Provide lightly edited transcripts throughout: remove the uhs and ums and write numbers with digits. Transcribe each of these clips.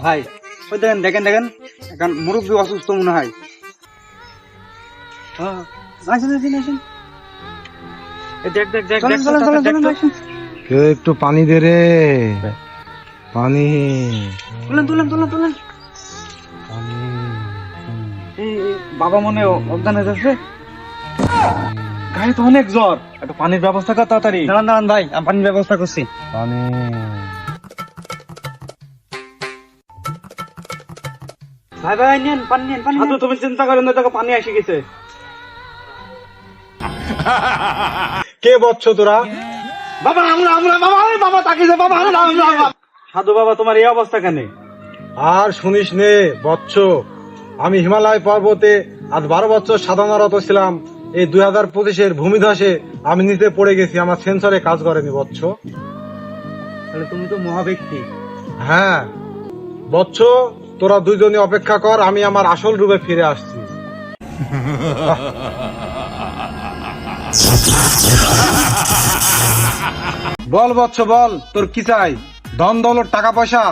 ভাই ওই দেখেন দেখেন দেখেন এখন মুরব্বী অসুস্থ মনে হয়। আসেন আসেন আসেন, দেখ দেখ দেখ চলেন চলেন চলেন চলেন আসেন। একটু পানি দে রে, পানি তুলেন তুলেন তুলেন তুলেন। এই বাবা মনে অজ্ঞান হয়ে যাচ্ছে। গায়ে তো অনেক জ্বর, একটু পানির ব্যবস্থা কর তাড়াতাড়ি। দাঁড়ান দাঁড়ান ভাই, আমি পানির ব্যবস্থা করছি। পানি ভাই ভাই নেন পানি নেন পানি সাধু নেন। তুমি চিন্তা করেন না, দেখো পানি এসে গেছে। কে বচ্চ তোরা? বাবা আমরা আমরা বাবা আরে বাবা তাকিয়ে বাবা আমরা আমরা আমরা। সাধু বাবা তোমার এই অবস্থা কেন? আর শুনিস নে বচ্চ, আমি হিমালয় পর্বতে আজ 12 বছর সাধনারত ছিলাম। এই 2025-এর ভূমিধসে আমি নিচে পড়ে গেছি, আমার সেন্সরে কাজ করেনি বচ্চ। তাহলে তুমি তো মহা ব্যক্তি। হ্যাঁ বচ্চ, তোরা দুইজনে অপেক্ষা কর, আমি আমার আসল রূপে ফিরে আসছি। বল বচ্চ বল, তোর কি চাই? ধন দৌলত টাকা পয়সা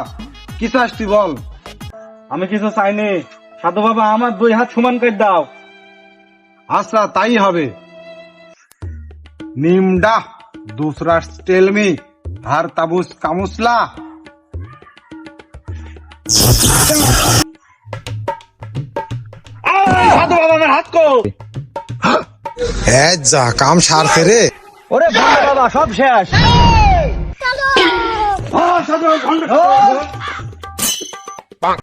কি চাস তুই বল? আমি কিছু চাইনি সাধু বাবা, আমার 2 হাত সমান করে দাও। আচ্ছা তাই হবে। নিমডা दूसरा टेल मी हर ताबूस कामुसला। সাধু বাবা আমার হাত কো। যা কাম সারতে রে। ওরে ভালো বাবা সব শেষ। সাধু